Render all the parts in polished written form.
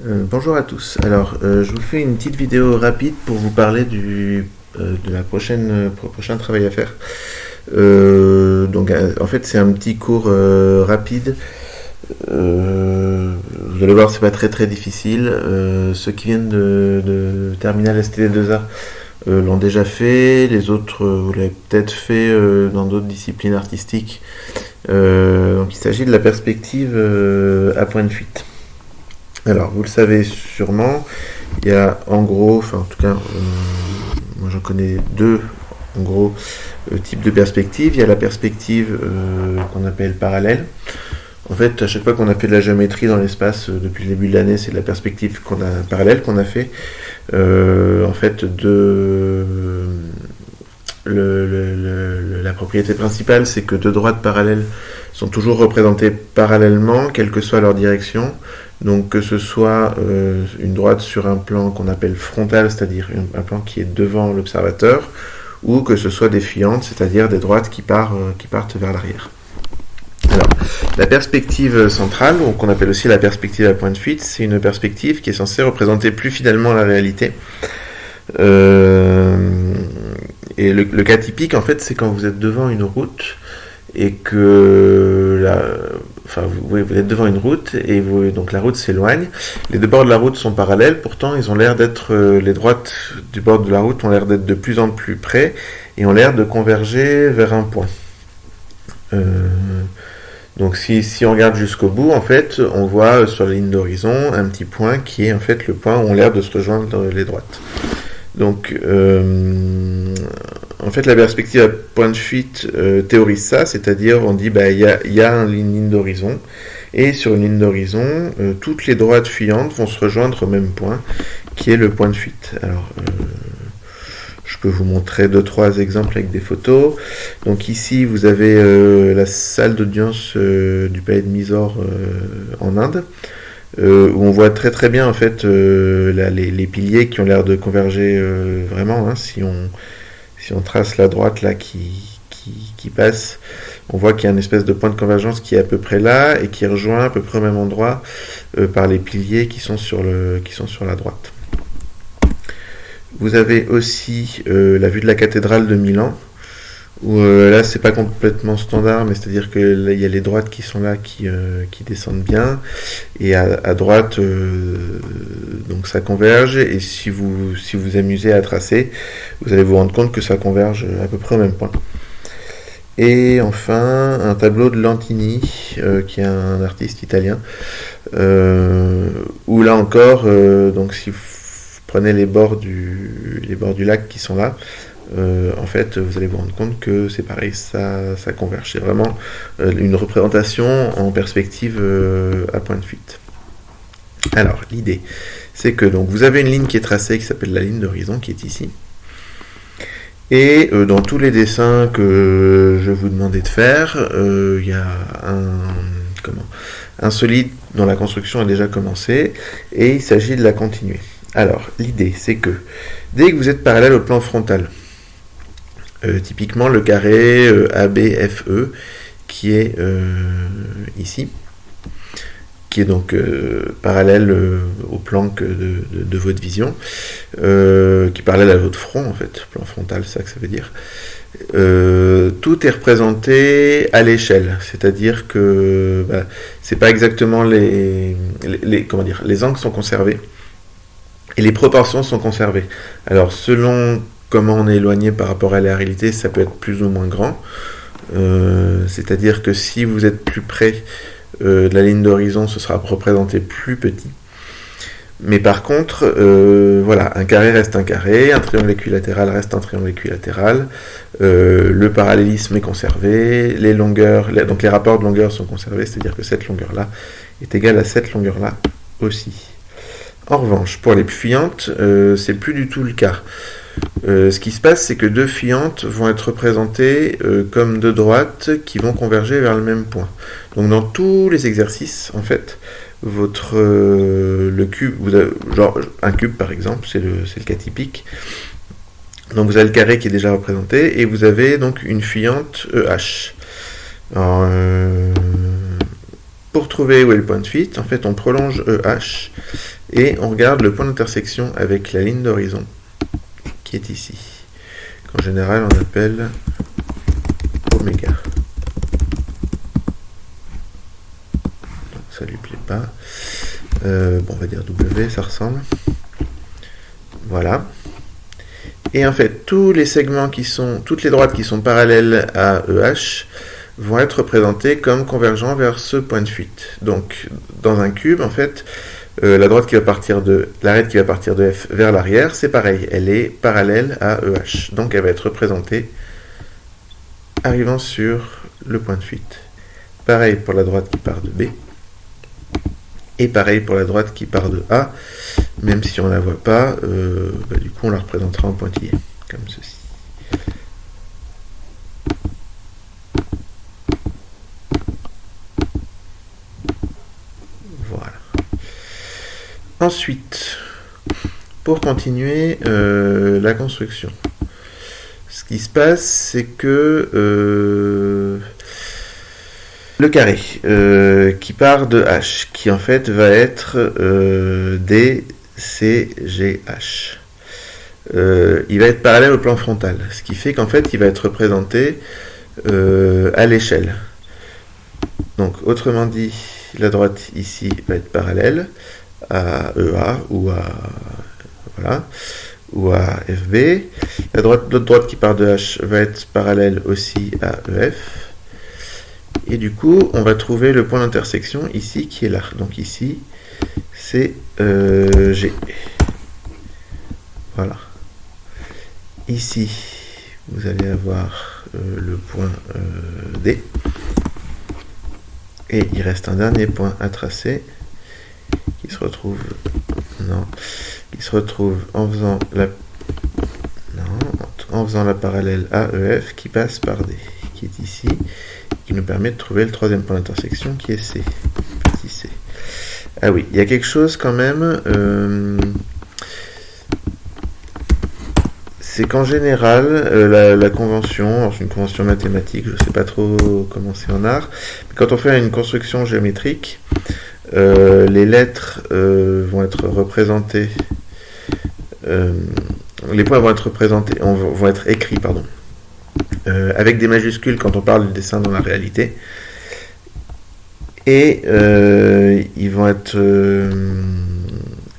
Bonjour à tous. Alors, je vous fais une petite vidéo rapide pour vous parler de la prochain travail à faire. En fait, c'est un petit cours rapide. Vous allez voir, c'est pas très difficile. Ceux qui viennent de Terminal STD2A l'ont déjà fait. Les autres, vous l'avez peut-être fait dans d'autres disciplines artistiques. Donc, il s'agit de la perspective à point de fuite. Alors, vous le savez sûrement, il y a en gros, enfin en tout cas, moi j'en connais deux en gros types de perspectives. Il y a la perspective qu'on appelle parallèle. En fait, à chaque fois qu'on a fait de la géométrie dans l'espace depuis le début de l'année, c'est la perspective parallèle qu'on a fait. En fait, la propriété principale, c'est que deux droites parallèles sont toujours représentées parallèlement, quelle que soit leur direction. Donc que ce soit une droite sur un plan qu'on appelle frontal, c'est-à-dire un plan qui est devant l'observateur, ou que ce soit des filantes, c'est-à-dire des droites qui partent vers l'arrière. Alors, la perspective centrale, ou qu'on appelle aussi la perspective à point de fuite, c'est une perspective qui est censée représenter plus fidèlement la réalité. Et le cas typique, en fait, c'est quand vous êtes devant une route et que vous êtes devant une route et donc la route s'éloigne. Les deux bords de la route sont parallèles, pourtant ils ont l'air d'être les droites du bord de la route ont l'air d'être de plus en plus près et ont l'air de converger vers un point. Donc si on regarde jusqu'au bout, en fait, on voit sur la ligne d'horizon un petit point qui est en fait le point où ont l'air de se rejoindre dans les droites. Donc, en fait, la perspective à point de fuite théorise ça, c'est-à-dire on dit il y a une ligne d'horizon, et sur une ligne d'horizon, toutes les droites fuyantes vont se rejoindre au même point, qui est le point de fuite. Alors, je peux vous montrer 2-3 exemples avec des photos. Donc ici, vous avez la salle d'audience du palais de Mysore en Inde. Où on voit très bien en fait les piliers qui ont l'air de converger vraiment. Si on trace la droite là qui passe, on voit qu'il y a une espèce de point de convergence qui est à peu près là et qui rejoint à peu près au même endroit par les piliers qui sont sur la droite. Vous avez aussi la vue de la cathédrale de Milan, où là c'est pas complètement standard, mais c'est-à-dire que là, il y a les droites qui sont là qui descendent bien, et à droite donc ça converge, et si vous amusez à tracer, vous allez vous rendre compte que ça converge à peu près au même point. Et enfin un tableau de Lantini qui est un artiste italien, où là encore donc si vous prenez les bords du lac qui sont là, en fait, vous allez vous rendre compte que c'est pareil, ça converge. C'est vraiment une représentation en perspective à point de fuite. Alors, l'idée, c'est que donc, vous avez une ligne qui est tracée, qui s'appelle la ligne d'horizon, qui est ici. Et dans tous les dessins que je vous demandais de faire, il y a un solide dont la construction a déjà commencé, et il s'agit de la continuer. Alors, l'idée, c'est que dès que vous êtes parallèle au plan frontal, typiquement le carré ABFE qui est ici, qui est donc parallèle au plan de votre vision, qui est parallèle à votre front en fait, plan frontal, c'est ça que ça veut dire. Tout est représenté à l'échelle, c'est-à-dire que c'est pas exactement les angles sont conservés et les proportions sont conservées. Alors selon comment on est éloigné par rapport à la réalité, ça peut être plus ou moins grand. C'est-à-dire que si vous êtes plus près de la ligne d'horizon, ce sera représenté plus petit. Mais par contre, voilà, un carré reste un carré, un triangle équilatéral reste un triangle équilatéral, le parallélisme est conservé, les longueurs, donc les rapports de longueur sont conservés, c'est-à-dire que cette longueur-là est égale à cette longueur-là aussi. En revanche, pour les fuyantes, c'est plus du tout le cas. Ce qui se passe, c'est que deux fuyantes vont être représentées comme deux droites qui vont converger vers le même point. Donc dans tous les exercices, en fait, le cube, genre un cube par exemple, c'est le cas typique. Donc vous avez le carré qui est déjà représenté et vous avez donc une fuyante EH. Alors, pour trouver où est le point de fuite, en fait, on prolonge EH et on regarde le point d'intersection avec la ligne d'horizon qui est ici, qu'en général on appelle oméga. Ça lui plaît pas. Bon, on va dire W, ça ressemble. Voilà. Et en fait, tous les segments toutes les droites qui sont parallèles à EH vont être représentées comme convergeant vers ce point de fuite. Donc, dans un cube, en fait, l'arête qui va partir de F vers l'arrière, c'est pareil, elle est parallèle à EH. Donc, elle va être représentée arrivant sur le point de fuite. Pareil pour la droite qui part de B. Et pareil pour la droite qui part de A, même si on ne la voit pas, du coup on la représentera en pointillé, comme ceci. Voilà. Ensuite, pour continuer la construction, ce qui se passe, c'est que le carré qui part de H, qui en fait va être DCGH. Il va être parallèle au plan frontal, ce qui fait qu'en fait il va être représenté à l'échelle. Donc autrement dit, la droite ici va être parallèle à EA ou à FB. L'autre droite qui part de H va être parallèle aussi à EF. Et du coup, on va trouver le point d'intersection ici qui est là. Donc ici, c'est G. Voilà. Ici, vous allez avoir le point D. Et il reste un dernier point à tracer qui se retrouve en faisant la parallèle AEF qui passe par D, qui est ici, qui nous permet de trouver le troisième point d'intersection qui est C, petit c. Ah oui, il y a quelque chose quand même, c'est qu'en général, la convention, c'est une convention mathématique, je ne sais pas trop comment c'est en art, mais quand on fait une construction géométrique, les lettres vont être représentées, les points vont être représentés, vont être écrits, pardon, avec des majuscules quand on parle du dessin dans la réalité, et ils vont être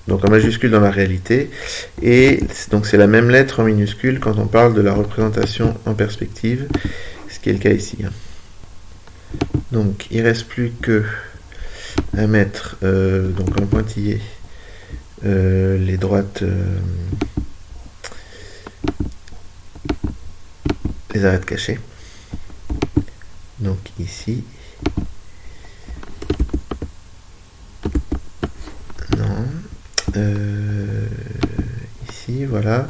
donc en majuscule dans la réalité, et donc c'est la même lettre en minuscule quand on parle de la représentation en perspective, ce qui est le cas ici. Donc il ne reste plus que à mettre donc en pointillé les droites, les arêtes cachées. Donc ici, ici, voilà.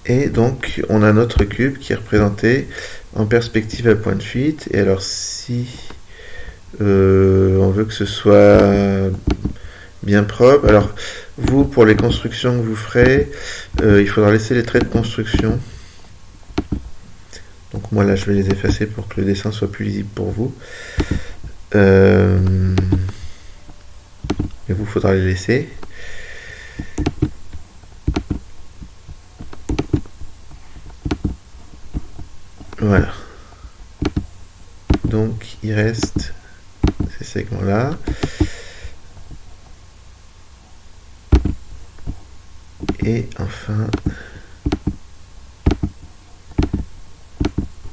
Et donc, on a notre cube qui est représenté en perspective à point de fuite. Et alors, si on veut que ce soit bien propre, alors, vous, pour les constructions que vous ferez, il faudra laisser les traits de construction. Donc, moi, là, je vais les effacer pour que le dessin soit plus lisible pour vous. Mais vous, il faudra les laisser. Voilà. Donc, il reste ces segments-là. Et enfin,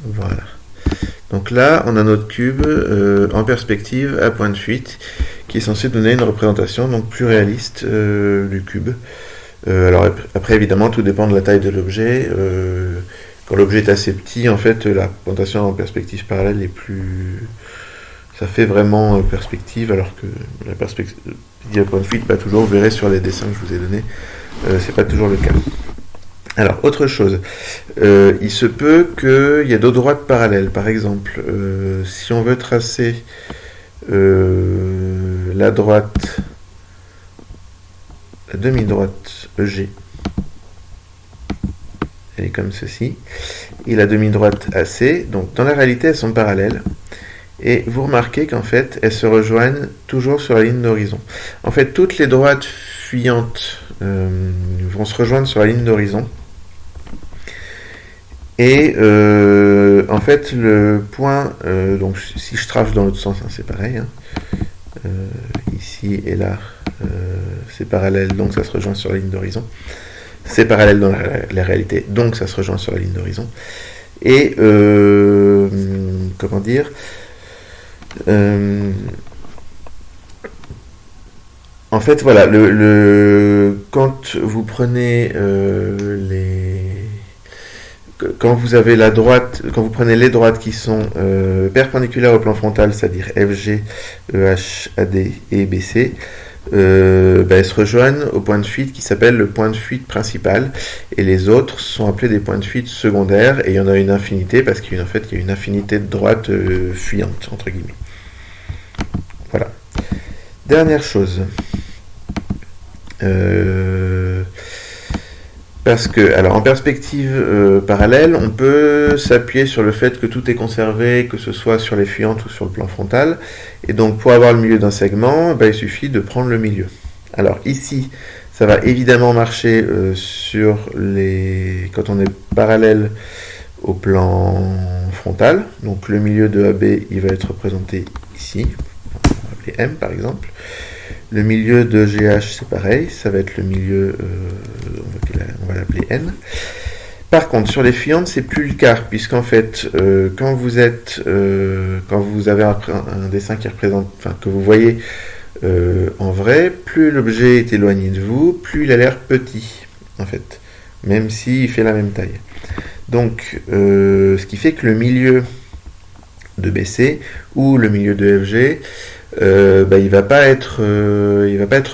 voilà. Donc là, on a notre cube en perspective à point de fuite qui est censé donner une représentation donc plus réaliste du cube. Alors après, évidemment, tout dépend de la taille de l'objet. Quand l'objet est assez petit, en fait, la représentation en perspective parallèle est plus... Ça fait vraiment perspective, alors que la perspective à point de fuite, bah, toujours, vous verrez sur les dessins que je vous ai donnés, c'est pas toujours le cas. Alors, autre chose, il se peut qu'il y ait d'autres droites parallèles. Par exemple, si on veut tracer la droite, la demi-droite EG, elle est comme ceci, et la demi-droite AC. Donc dans la réalité, elles sont parallèles. Et vous remarquez qu'en fait, elles se rejoignent toujours sur la ligne d'horizon. En fait, toutes les droites fuyantes vont se rejoindre sur la ligne d'horizon. Et en fait, le point, donc si je trace dans l'autre sens, hein, c'est pareil. Hein, ici et là, c'est parallèle, donc ça se rejoint sur la ligne d'horizon. C'est parallèle dans la réalité, donc ça se rejoint sur la ligne d'horizon. Et comment dire, en fait, voilà, quand vous prenez quand vous avez la droite, quand vous prenez les droites qui sont perpendiculaires au plan frontal, c'est-à-dire FG, EH, AD et BC, elles se rejoignent au point de fuite qui s'appelle le point de fuite principal, et les autres sont appelés des points de fuite secondaires, et il y en a une infinité parce qu'en fait il y a une infinité de droites fuyantes entre guillemets. Voilà. Dernière chose. Parce que, alors en perspective parallèle, on peut s'appuyer sur le fait que tout est conservé, que ce soit sur les fuyantes ou sur le plan frontal. Et donc pour avoir le milieu d'un segment, il suffit de prendre le milieu. Alors ici, ça va évidemment marcher quand on est parallèle au plan frontal. Donc le milieu de AB, il va être représenté ici. On va appeler M par exemple. Le milieu de GH, c'est pareil, ça va être le milieu, on va l'appeler N. Par contre, sur les fuyantes, c'est plus le cas, puisqu'en fait, quand vous avez un dessin qui représente, enfin, que vous voyez en vrai, plus l'objet est éloigné de vous, plus il a l'air petit, en fait, même s'il fait la même taille. Donc, ce qui fait que le milieu de BC ou le milieu de FG, il va pas être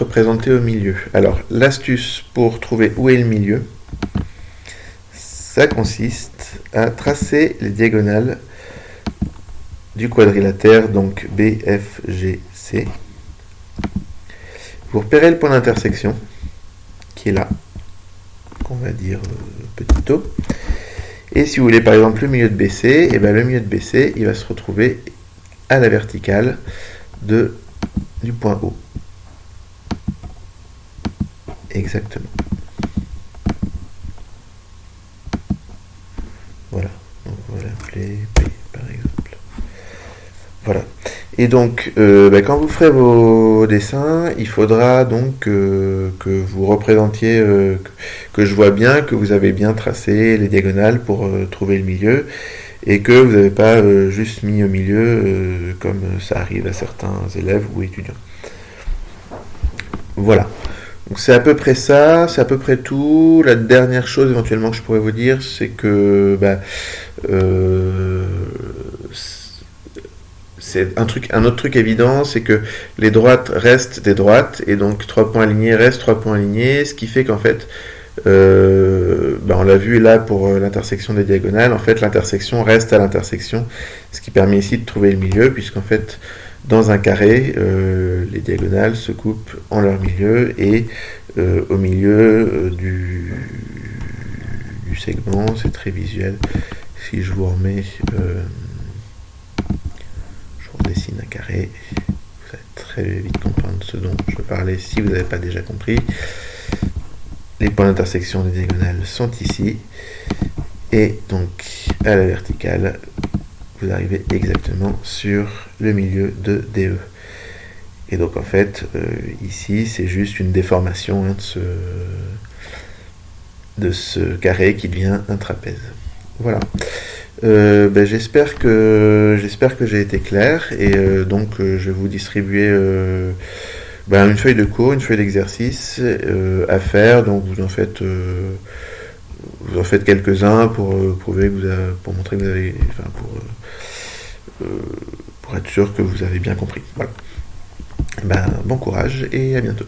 représenté au milieu. Alors l'astuce pour trouver où est le milieu, ça consiste à tracer les diagonales du quadrilatère, donc BFGC. Vous repérez le point d'intersection qui est là, qu'on va dire petit o. Et si vous voulez par exemple le milieu de BC, le milieu de BC il va se retrouver à la verticale du point O. Exactement. Voilà. Donc on va l'appeler P par exemple. Voilà. Et donc, quand vous ferez vos dessins, il faudra donc que vous représentiez, que je vois bien que vous avez bien tracé les diagonales pour trouver le milieu, et que vous n'avez pas juste mis au milieu comme ça arrive à certains élèves ou étudiants. Voilà. Donc c'est à peu près ça, c'est à peu près tout. La dernière chose éventuellement que je pourrais vous dire, c'est que c'est un autre truc évident, c'est que les droites restent des droites, et donc 3 points alignés restent 3 points alignés, ce qui fait qu'en fait on l'a vu là pour l'intersection des diagonales, en fait l'intersection reste à l'intersection, ce qui permet ici de trouver le milieu, puisqu'en fait dans un carré, les diagonales se coupent en leur milieu, et au milieu du segment, c'est très visuel. Si je vous remets, je vous dessine un carré, vous allez très vite comprendre ce dont je veux parler si vous n'avez pas déjà compris. Les points d'intersection des diagonales sont ici, et donc à la verticale, vous arrivez exactement sur le milieu de DE. Et donc en fait, ici, c'est juste une déformation de ce carré qui devient un trapèze. Voilà. J'espère que j'ai été clair, et donc je vais vous distribuer une feuille de cours, une feuille d'exercice à faire. Donc vous en faites quelques-uns pour prouver que pour montrer que vous avez, pour être sûr que vous avez bien compris. Voilà. Bon courage et à bientôt.